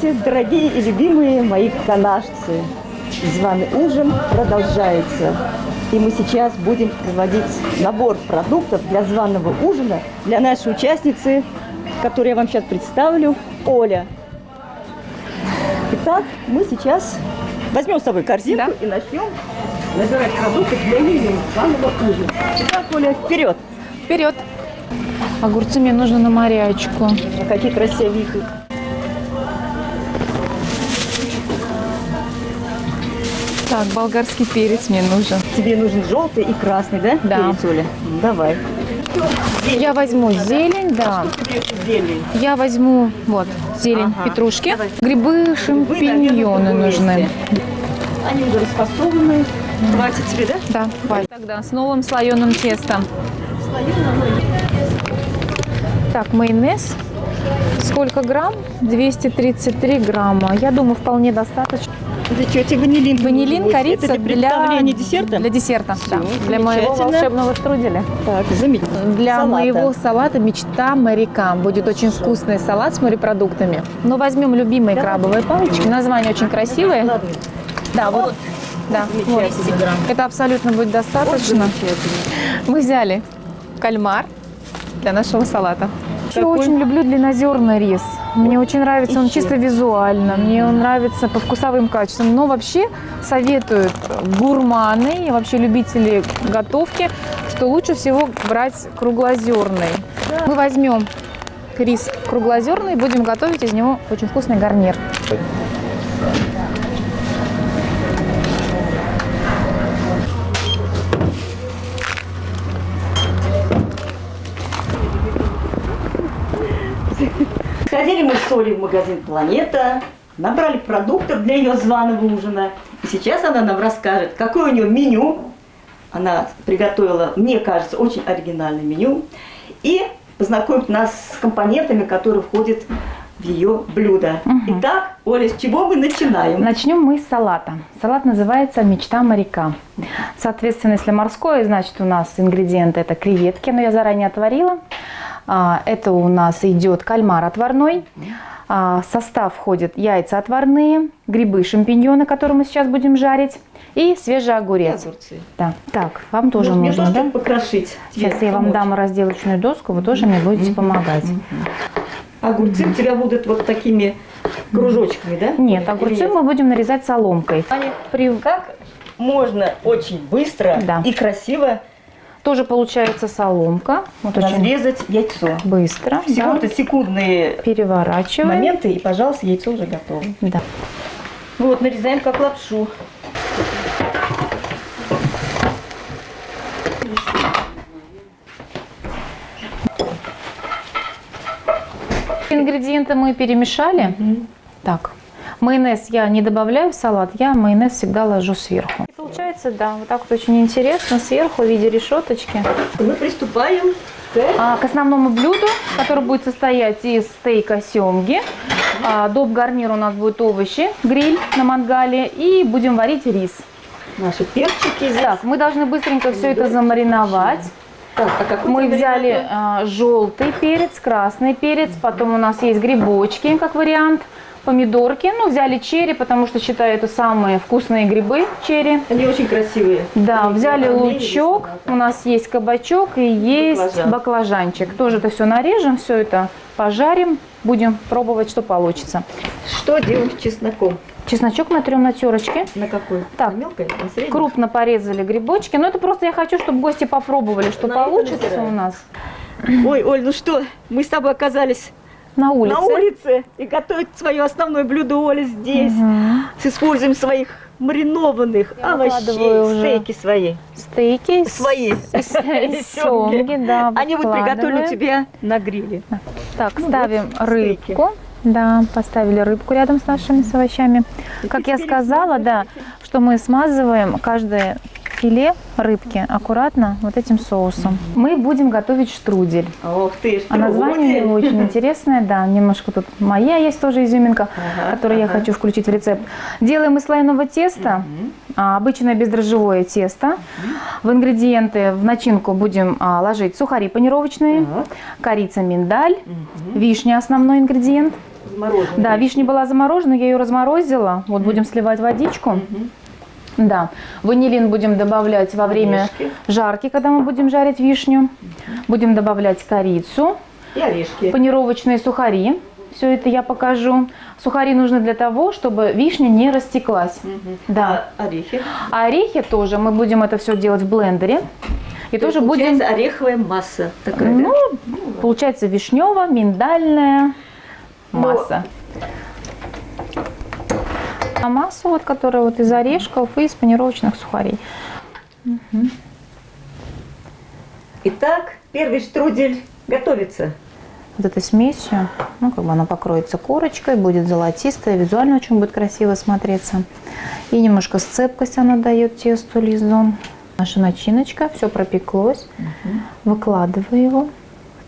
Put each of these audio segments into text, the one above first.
Здравствуйте, дорогие и любимые мои канажцы! Званый ужин продолжается. И мы сейчас будем проводить набор продуктов для званого ужина для нашей участницы, которую я вам сейчас представлю, Оля. Итак, мы сейчас возьмем с собой корзинку и начнем набирать продукты для ее званого ужина. Итак, Оля, вперед! Вперед! Огурцы мне нужно на морячку. Какие красивые. Так, болгарский перец мне нужен. Тебе нужен желтый и красный, да? Да. Перец, Оля? Давай. Я возьму зелень, да. Зелень. Я возьму, вот, зелень, Ага. петрушки. Давай. Грибы, шампиньоны наверное, нужны. Они уже расфасованы. Хватит тебе, да? Да, хватит. Тогда с новым слоеным тестом. Так, майонез. Сколько грамм? 233 грамма. Я думаю, вполне достаточно. Это что, тебе ванилин? Ванилин, корица Это для приготовления десерта? Для десерта, Всё, да. Для моего замечательно. волшебного штруделя. Так, замечательно. Для Салата. моего салата «Мечта моряка». Будет очень вкусный салат с морепродуктами. Но возьмем любимые крабовые палочки. Название очень красивое. Ладно. Да, вот. Да, вот. Замечательно. Это абсолютно будет достаточно. Мы взяли кальмар для нашего салата. Я Какой? очень люблю длиннозерный рис. Мне очень нравится он Ещё. чисто визуально, мне он нравится по вкусовым качествам. Но вообще советуют гурманы и вообще любители готовки, что лучше всего брать круглозерный. Мы возьмем рис круглозерный и будем готовить из него очень вкусный гарнир. Сходили мы с Олей в магазин «Планета», набрали продуктов для ее званого ужина. И сейчас она нам расскажет, какое у нее меню. Она приготовила, мне кажется, очень оригинальное меню. И познакомит нас с компонентами, которые входят в ее блюдо. Итак, Оля, с чего мы начинаем? Начнем мы с салата. Салат называется «Мечта моряка». Соответственно, если морское, значит у нас ингредиенты это креветки, но я заранее отварила. Это у нас идет кальмар отварной. В состав входят яйца отварные, грибы, шампиньоны, которые мы сейчас будем жарить, и свежий огурец. Огурцы. Да. Так, вам тоже Мне нужно, тоже да? покрошить. Сейчас я вам дам разделочную доску, вы тоже мне будете помогать. Огурцы у тебя будут вот такими кружочками, да? Нет, огурцы мы будем нарезать соломкой. Как можно очень быстро Да. и красиво Тоже получается соломка. Вот очень разрезать яйцо. быстро. Всего-то Да. секундные Переворачиваем. моменты, и, пожалуйста, яйцо уже готово. Да. Вот, нарезаем как лапшу. Ингредиенты мы перемешали. Так, майонез я не добавляю в салат, я майонез всегда ложу сверху. И получается, да, вот так вот очень интересно, сверху в виде решеточки. Мы приступаем к... К основному блюду, которое будет состоять из стейка семги. Доп. Гарнир у нас будет овощи, гриль на мангале, и будем варить рис. Наши перчики здесь. Так, мы должны быстренько все это замариновать. Так, а какой Мы там взяли желтый перец, красный перец, потом у нас есть грибочки, как вариант, помидорки. Ну, взяли черри, потому что считаю, это самые вкусные грибы, черри. Они очень красивые. Да, взяли Они лучок, у нас есть кабачок и есть баклажанчик. Тоже это все нарежем, все это пожарим, будем пробовать, что получится. Что делаем с чесноком? Чесночок натрем на терочке. На какой? Так, На мелкой? На средней? крупно порезали грибочки. Но это просто я хочу, чтобы гости попробовали, что На это получится натираем. у нас Ой, Оль, ну что, мы с тобой оказались на улице. на улице и готовить свое основное блюдо Оля здесь. С использованием своих маринованных Я овощей, выкладываю уже стейки свои. Стейки Свои. из семги, да, Они будут приготовлены у выкладываем. тебя на гриле. Так, Ну ставим вот, стейки. рыбку. Да, поставили рыбку рядом с нашими с овощами. Как я теперь сказала, да, что мы смазываем каждое филе рыбки аккуратно вот этим соусом. Мы будем готовить штрудель. Ох ты, А название у него очень интересное, да, немножко тут моя есть тоже изюминка, которую я хочу включить в рецепт. Делаем из слоеного теста, обычное бездрожжевое тесто. В ингредиенты, в начинку будем ложить сухари панировочные, корица, миндаль, вишня основной ингредиент, Замороженная. Да, вишня была заморожена, я ее разморозила. Вот будем сливать водичку. Да, ванилин будем добавлять во время Орешки. жарки, когда мы будем жарить вишню. Будем добавлять корицу, И орешки. панировочные сухари. Все это я покажу. Сухари нужны для того, чтобы вишня не растеклась. Да. А орехи. А орехи тоже мы будем это все делать в блендере. И тоже будем, Получается ореховая масса такая, ну, да? получается вишнево-миндальная масса. А массу, вот, которая вот из орешков и из панировочных сухарей. Итак, первый штрудель готовится. Вот этой смесью, ну, как бы она покроется корочкой, будет золотистая, визуально очень будет красиво смотреться. И немножко сцепкость она дает тесту лизу. Наша начиночка, все пропеклось. Выкладываю его.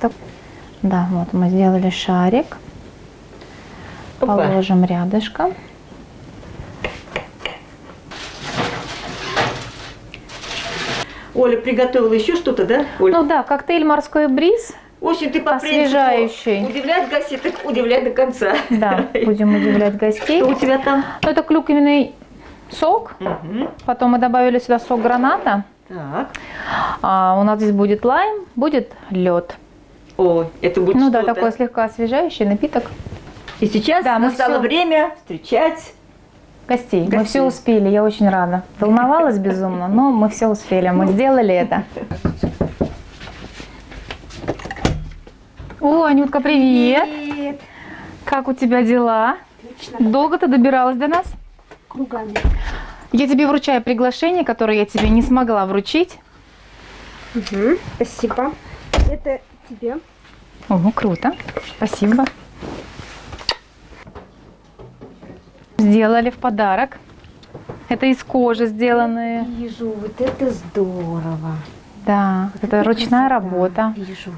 Так. Да, вот мы сделали шарик. Опа. Положим рядышком. Оля приготовила еще что-то, да, Оль? Ну да, коктейль «Морской бриз». Очень ты по принципу освежающий. удивлять гостей, так удивлять до конца. Да, будем удивлять гостей. Что у тебя там? Ну, это клюквенный сок. Потом мы добавили сюда сок граната. Так. У нас здесь будет лайм, будет лед. О, это будет Ну да, что-то. такой слегка освежающий напиток. И сейчас Да, мы настало всё- время встречать. Гостей. Мы Гостей. все успели, я очень рада. Волновалась безумно, но мы все успели, мы сделали это. О, Анютка, привет! Привет. Как у тебя дела? Отлично. Долго ты добиралась до нас? Кругами. Я тебе вручаю приглашение, которое я тебе не смогла вручить. Спасибо. Это тебе. Ого, круто. Спасибо. Сделали в подарок. Это из кожи сделанные. Вижу, вот это здорово. Да, это ручная красота. работа. Вижу.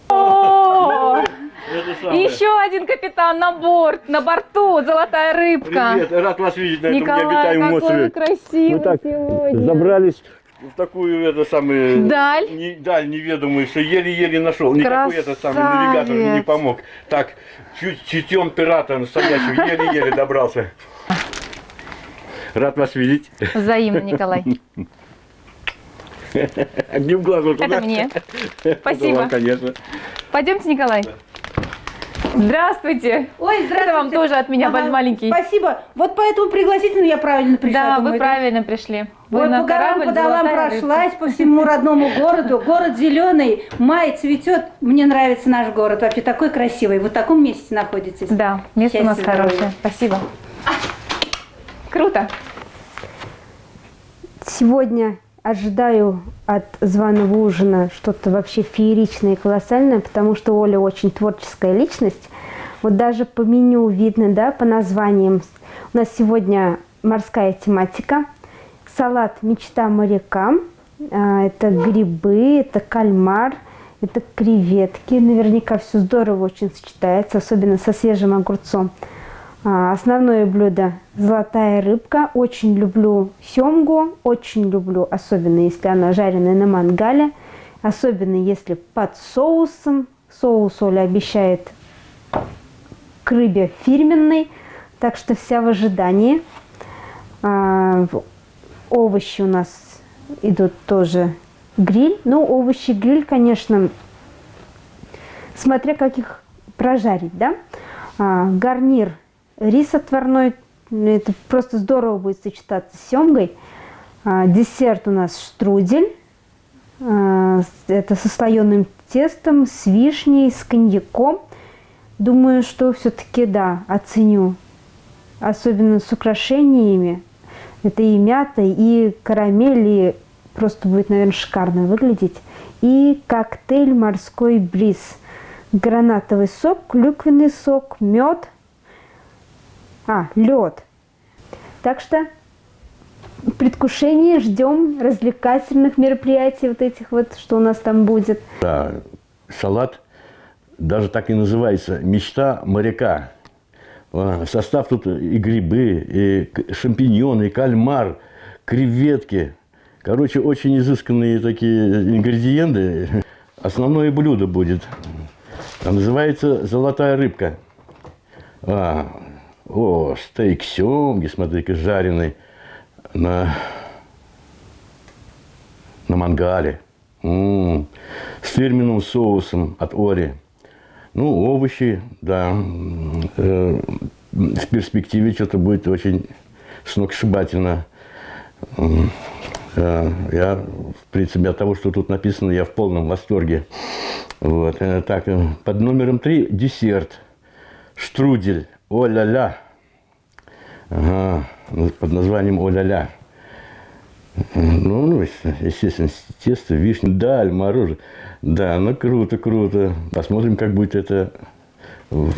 О, Это самое. еще один капитан на борт, на борту, золотая рыбка. Привет, рад вас видеть на этом Николай, необитаемом какой вы острове. красивый Мы так сегодня. забрались в такую, это самое, Даль? даль неведомую, что еле-еле нашел. Никакой этот самый навигатор мне не Красавец. помог. Так, чутьем пирата настоящего, еле-еле добрался. Рад вас видеть. Взаимно, Николай. Одним глазом туда. Это мне. Это Спасибо. вам, конечно. Пойдемте, Николай. Здравствуйте. Ой, здравствуйте. Это вам тоже от меня Ага, маленький. Спасибо. Вот поэтому пригласительно я правильно пришла. Да, думаю, вы правильно пришли. Вы Ой, на по горам, корабль по долам «Золотая рыбка». прошлась, по всему родному городу. Город зеленый, май цветет. Мне нравится наш город. Вообще такой красивый. Вы в таком месте находитесь. Да, место у нас Счастья, хорошее. здоровья. Спасибо. Круто. Сегодня ожидаю от званого ужина что-то вообще фееричное и колоссальное, потому что Оля очень творческая личность. Вот даже по меню видно, да, по названиям. У нас сегодня морская тематика. Салат «Мечта моряка». Это грибы, это кальмар, это креветки. Наверняка все здорово очень сочетается, особенно со свежим огурцом. Основное блюдо – золотая рыбка. Очень люблю семгу, очень люблю, особенно если она жареная на мангале, особенно если под соусом. Соус Оля обещает к рыбе фирменный, так что вся в ожидании. Овощи у нас идут тоже гриль. Ну, овощи гриль, конечно, смотря как их прожарить, да. Гарнир рис отварной, это просто здорово будет сочетаться с семгой. Десерт у нас штрудель, это со слоеным тестом, с вишней, с коньяком. Думаю, что все-таки, да, оценю, особенно с украшениями. Это и мята, и карамель, и просто будет, наверное, шикарно выглядеть. И коктейль «Морской бриз». Гранатовый сок, клюквенный сок, мед, лед. Так что в предвкушении ждем развлекательных мероприятий вот этих вот, что у нас там будет. Да, салат даже так и называется «Мечта моряка». Состав тут и грибы, и шампиньоны, и кальмар, креветки. Короче, очень изысканные такие ингредиенты. Основное блюдо будет. А называется «Золотая рыбка». Стейк семги, смотри-ка, жареный на мангале. С фирменным соусом от Ори. Ну, овощи, да. В перспективе что-то будет очень сногсшибательно. Я, в принципе, от того, что тут написано, я в полном восторге. Вот. Так, под номером 3 десерт. Штрудель. О-ля-ля. Ага. Под названием О-ля-ля. Ну, естественно, тесто, вишня, даль, мороженое. Да, ну круто, круто. Посмотрим, как будет это в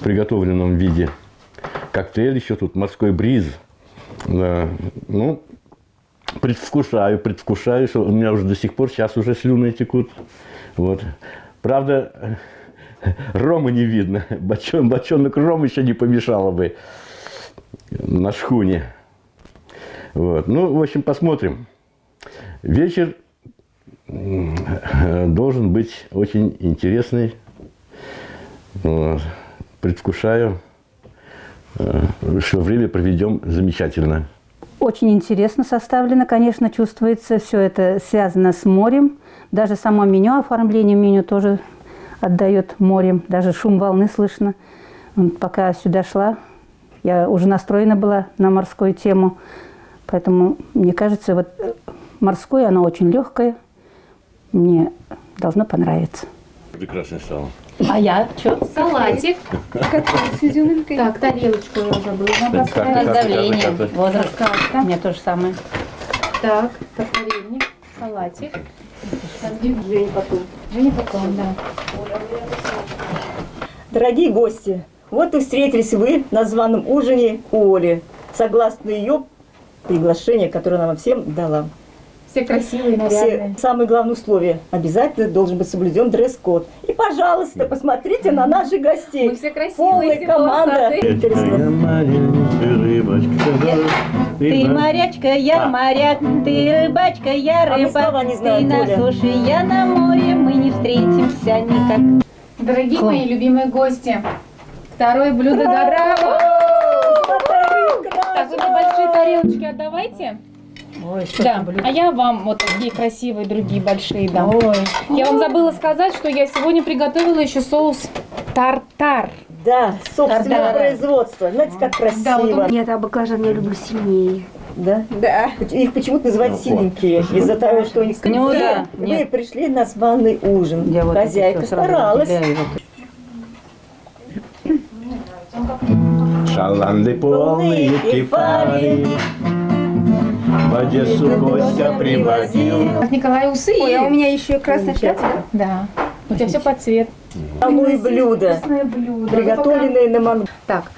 приготовленном виде. Коктейль еще тут, морской бриз. Да. Ну, предвкушаю, что у меня уже до сих пор сейчас уже слюны текут. Вот. Правда, рома не видно. Бочонок рома еще не помешало бы на шхуне. Вот. Ну, в общем, посмотрим. Вечер должен быть очень интересный. Вот. Предвкушаю, что время проведем замечательно. Очень интересно составлено, конечно, чувствуется. Все это связано с морем. Даже само меню, оформление меню тоже отдает морем. Даже шум волны слышно. Пока сюда шла, я уже настроена была на морскую тему. Поэтому, мне кажется, вот морское, оно очень легкое. Мне должно понравиться. Прекрасно стало. А я что? Салатик. С изюминкой. Так, тарелочку я забыла. Надо Как? поставить. Давление, как? возраст. Карта. У меня то же самое. Так, тарелник, салатик. Женя потом. Женя потом, да. Дорогие гости, вот и встретились вы на званом ужине у Оли, согласно ее приглашению, которое она вам всем дала. Все красивые, нарядные. Самое главное условие – обязательно должен быть соблюден дресс-код. И, пожалуйста, посмотрите на наших гостей. Мы все красивые, Полная все команда. волосатые. Ты морячка, я моряк, ты рыбачка, я А мы рыба. слова не знаем, Ты на Оля. суше, я на море, мы не встретимся никак. Дорогие мои любимые гости, второе блюдо готово. Так, вы мне большие тарелочки отдавайте. Ой, Да, а я вам вот такие красивые другие большие дам. Я вам забыла сказать, что я сегодня приготовила еще соус тартар. Да, собственное Да. производство. Знаете, как красиво. Нет, а баклажан я люблю сильнее. Да? Да. Их почему-то называют синенькие, из-за того, что у них Ну да, Вы нет. пришли на званый ужин. Я вот Хозяйка это всё сразу старалась. разделяю. Шаланды полные кефали, в Одессу Костя привозил. Николай усы. Ой, а у меня еще и красная шляпка. Да, у тебя все под цвет. Новые блюда, Вкусное блюдо. приготовленные на мангале. Так,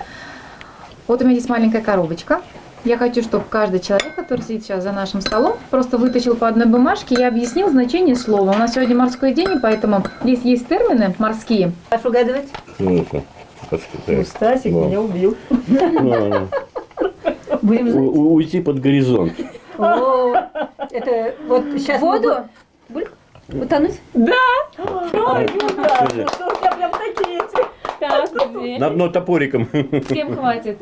вот у меня есть маленькая коробочка. Я хочу, чтобы каждый человек, который сидит сейчас за нашим столом, просто вытащил по одной бумажке и объяснил значение слова. У нас сегодня морской день, и поэтому здесь есть термины морские. Можешь угадывать? Ну, Стасик меня убил. Будем знать. Уйти под горизонт. О, это вот сейчас воду? Утонуть? Ой, Юта, ну что у тебя прям такие эти. Так, На дно топориком. всем хватит.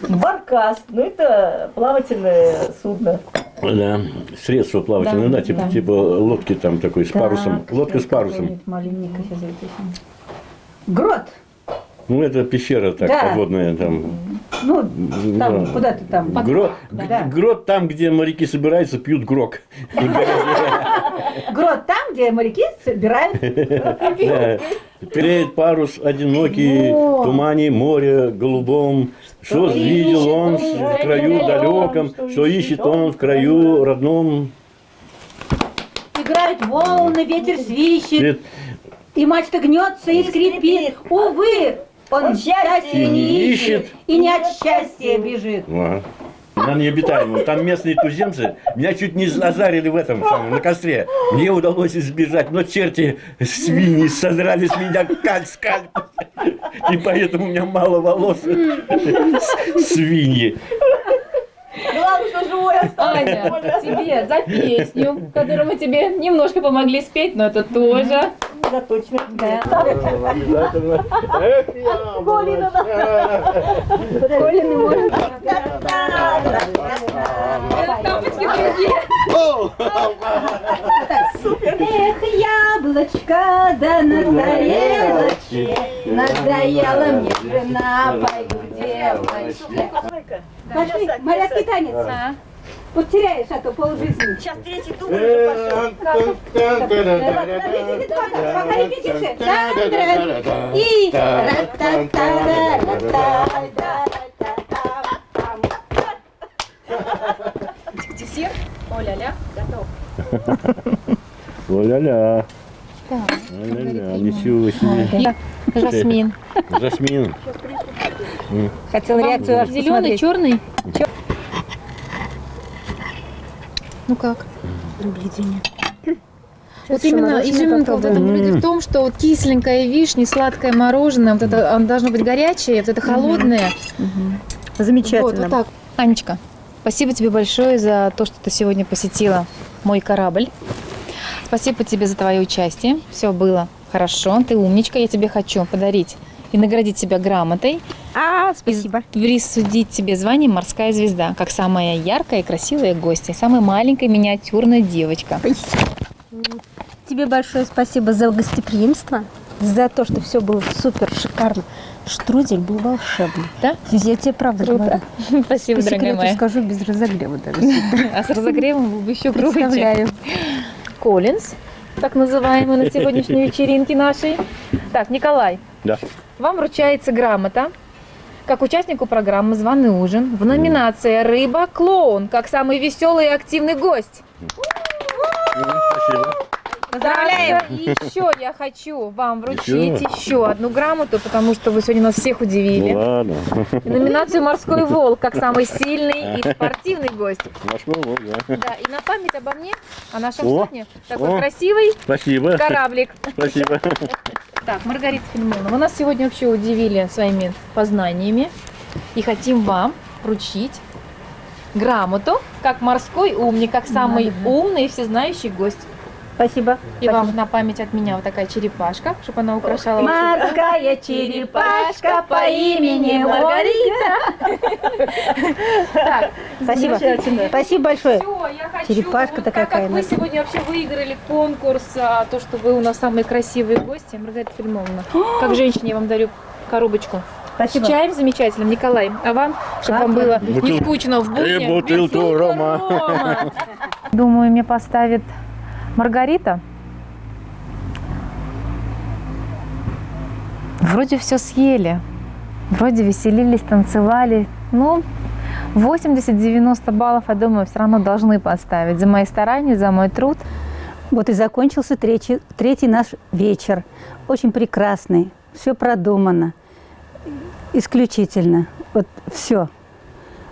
Баркас, ну это плавательное судно. Да, средство плавательное, да, типа лодки там такой с парусом. Лодка с парусом. Маленькая сейчас запишем. Грот. Ну, это пещера так, Да. подводная там. Ну, там, Да. куда ты там? Грот там, где моряки собираются, пьют грок. Грот там, где моряки собирают. Да. Переет парус одинокий, в тумане моря голубом. Что видел он в краю далеком, что ищет он в краю родном. Играют волны, ветер свищет, Свет и мачта гнется и скрипит. Увы, он счастья не ищет и не от счастья бежит. Ага. На необитаемом. Там местные туземцы меня чуть не озарили в этом самом, на костре. Мне удалось избежать, но черти свиньи содрали с меня скальп. И поэтому у меня мало волос. Свиньи. Главное, что большое. Аня, тебе за песню, которую мы тебе немножко помогли спеть, но это тоже. Да, точно. Да. Обязательно. Эх, Тапочки другие. Эх, яблочко, да на тарелочке, надоела мне жена, пою девочки. Пошли, моряцкий танец. А? Вот теряешь, а то полжизни. Сейчас третий тур уже пошел. Подождите, пока репетиция. Та-дра. И Десерт. О-ля-ля. Готов. О-ля-ля. О-ля-ля, ничего себе. Жасмин. Жасмин. Хотел реакцию вашу Зеленый, посмотреть. черный. Ну как? Вот именно изюминка вот в этом блюде в том, что вот кисленькая вишня, сладкое мороженое, вот это оно должно быть горячее, вот это холодное. Замечательно. Вот так. Анечка, спасибо тебе большое за то, что ты сегодня посетила мой корабль. Спасибо тебе за твое участие. Все было хорошо. Ты умничка. Я тебе хочу подарить и наградить тебя грамотой. спасибо. И присудить тебе звание «Морская звезда», как самая яркая и красивая гостья, самая маленькая миниатюрная девочка. Тебе большое спасибо за гостеприимство, за то, что все было супер, шикарно. Штрудель был волшебный. Да? Я тебе правда говорю. Спасибо, По дорогая секрету моя. скажу, без разогрева даже. А с разогревом был бы еще круче. Представляю. Коллинз, так называемый на сегодняшней вечеринке нашей. Так, Николай, Да. вам вручается грамота как участнику программы «Званый ужин» в номинации «Рыба-клоун» как самый веселый и активный гость. Спасибо. Поздравляем! И еще я хочу вам вручить еще одну грамоту, потому что вы сегодня нас всех удивили. Ну ладно. И номинацию «Морской волк» как самый сильный и спортивный гость. Морской волк, да. Да, и на память обо мне, о нашем О, судне, такой о. красивый Спасибо. кораблик. Спасибо. Так, Маргарита Филимоновна, вы нас сегодня вообще удивили своими познаниями. И хотим вам вручить грамоту как морской умник, как самый умный и всезнающий гость. Спасибо. И вам на память от меня вот такая черепашка, чтобы она украшала вашу... Морская черепашка по имени Маргарита. Так, Спасибо. Спасибо большое. Все, я хочу, Черепашка вот такая так как вы кайная. сегодня вообще выиграли конкурс, то, что вы у нас самые красивые гости, Маргарита Филимоновна, как женщине я вам дарю коробочку. Спасибо. С чаем замечательным, Николай. А вам, чтобы вам было не Бутылку. скучно в будни, И бутылку рома. Думаю, мне поставит Маргарита. Вроде все съели, вроде веселились, танцевали. Ну, 80-90 баллов, я думаю, все равно должны поставить за мои старания, за мой труд. Вот и закончился третий наш вечер. Очень прекрасный, все продумано, исключительно. Вот все.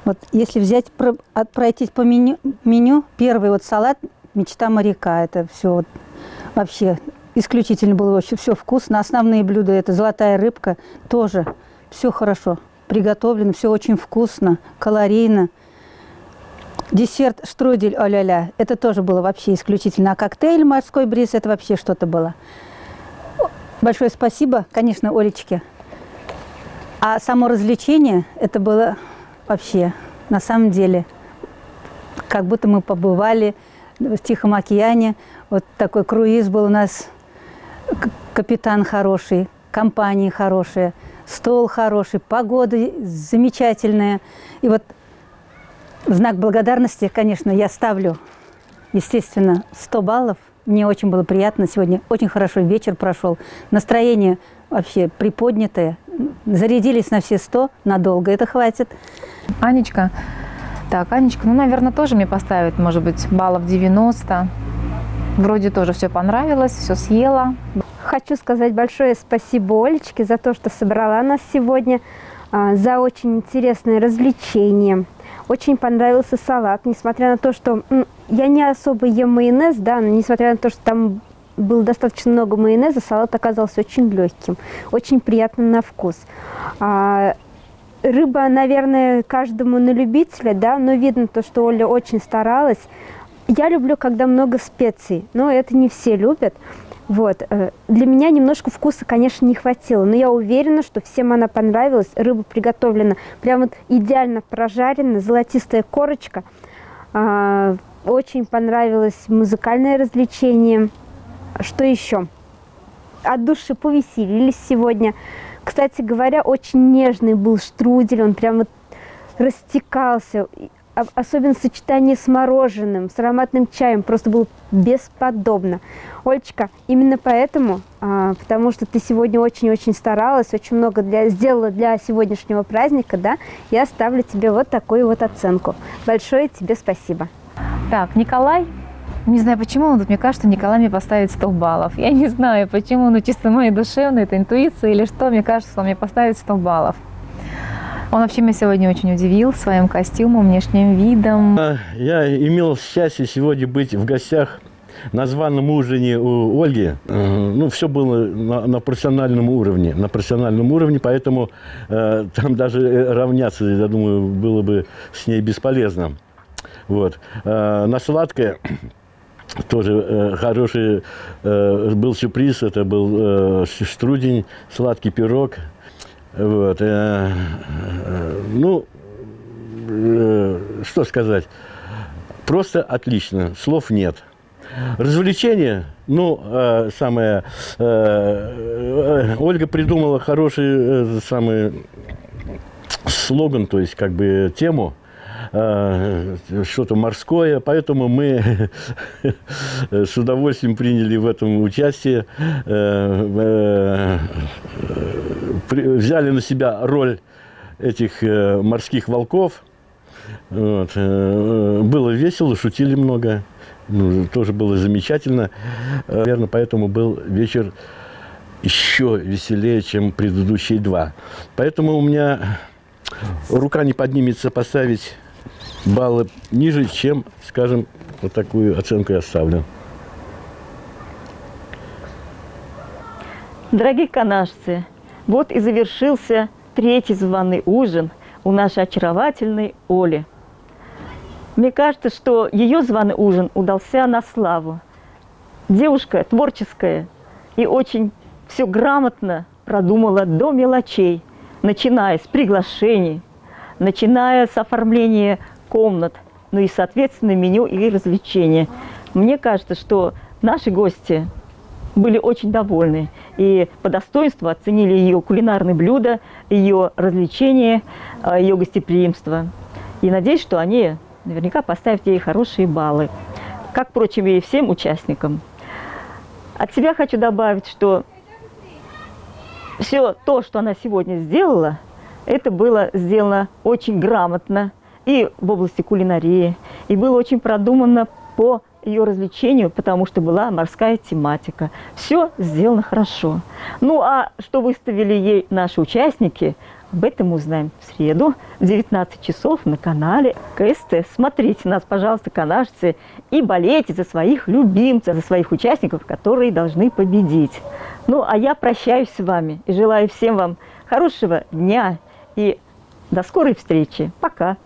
Вот если взять, пройтись по меню, первый вот салат «Мечта моряка». Это все вот вообще исключительно было, вообще все вкусно. Основные блюда – это золотая рыбка, тоже все хорошо приготовлено, все очень вкусно, калорийно. Десерт штрудель о-ля-ля, это тоже было вообще исключительно. А коктейль «Морской бриз» – это вообще что-то было. Большое спасибо, конечно, Олечке. А само развлечение – это было вообще, на самом деле, как будто мы побывали в Тихом океане. Вот такой круиз был у нас, капитан хороший, компания хорошая, стол хороший, погода замечательная. И вот в знак благодарности, конечно, я ставлю, естественно, 100 баллов. Мне очень было приятно сегодня, очень хорошо вечер прошел. Настроение вообще приподнятое. Зарядились на все 100, надолго это хватит. Анечка, так, Анечка, ну, наверное, тоже мне поставит, может быть, баллов 90. Вроде тоже все понравилось, все съела. Хочу сказать большое спасибо Олечке за то, что собрала нас сегодня, за очень интересное развлечение. Очень понравился салат, несмотря на то, что я не особо ем майонез, да, но несмотря на то, что там было достаточно много майонеза, салат оказался очень легким, очень приятным на вкус. Рыба, наверное, каждому на любителя, да, но видно то, что Оля очень старалась. Я люблю, когда много специй, но это не все любят. Вот. Для меня немножко вкуса, конечно, не хватило, но я уверена, что всем она понравилась. Рыба приготовлена прям вот идеально прожарена, золотистая корочка. Очень понравилось музыкальное развлечение. Что еще? От души повеселились сегодня. Кстати говоря, очень нежный был штрудель, он прям вот растекался. Особенно сочетание с мороженым, с ароматным чаем, просто было бесподобно. Олечка, именно поэтому, потому что ты сегодня очень-очень старалась, очень много сделала для сегодняшнего праздника, да, я ставлю тебе вот такую вот оценку. Большое тебе спасибо. Так, Николай, не знаю почему, но мне кажется, Николай мне поставит 100 баллов. Я не знаю почему, но чисто моей душевной, это интуиция или что, мне кажется, он мне поставит 100 баллов. Он вообще меня сегодня очень удивил своим костюмом, внешним видом. Я имел счастье сегодня быть в гостях на званом ужине у Ольги. Ну, все было на профессиональном уровне, поэтому там даже равняться, я думаю, было бы с ней бесполезно. Вот. На сладкое тоже хороший был сюрприз, это был штрудень, сладкий пирог. Вот. Ну, что сказать, просто отлично, слов нет. Развлечения, ну, Ольга придумала хороший самый слоган, то есть как бы тему, что-то морское, поэтому мы с удовольствием приняли в этом участие, взяли на себя роль этих морских волков. Вот. Было весело, шутили много, ну, тоже было замечательно. Наверное, поэтому был вечер еще веселее, чем предыдущие два. Поэтому у меня рука не поднимется поставить баллы ниже, чем, скажем, вот такую оценку я ставлю. Дорогие канажцы, вот и завершился третий званый ужин у нашей очаровательной Оли. Мне кажется, что ее званый ужин удался на славу. Девушка творческая и очень все грамотно продумала до мелочей, начиная с приглашений, начиная с оформления комнат, ну и, соответственно, меню и развлечения. Мне кажется, что наши гости были очень довольны и по достоинству оценили ее кулинарные блюда, ее развлечения, ее гостеприимство. И надеюсь, что они наверняка поставят ей хорошие баллы, как, впрочем, и всем участникам. От себя хочу добавить, что все то, что она сегодня сделала, это было сделано очень грамотно и в области кулинарии, и было очень продумано по ее развлечению, потому что была морская тематика. Все сделано хорошо. Ну, а что выставили ей наши участники, об этом узнаем в среду в 19 часов на канале КСТ. Смотрите нас, пожалуйста, канажцы, и болейте за своих любимцев, за своих участников, которые должны победить. Ну, а я прощаюсь с вами и желаю всем вам хорошего дня и до скорой встречи. Пока!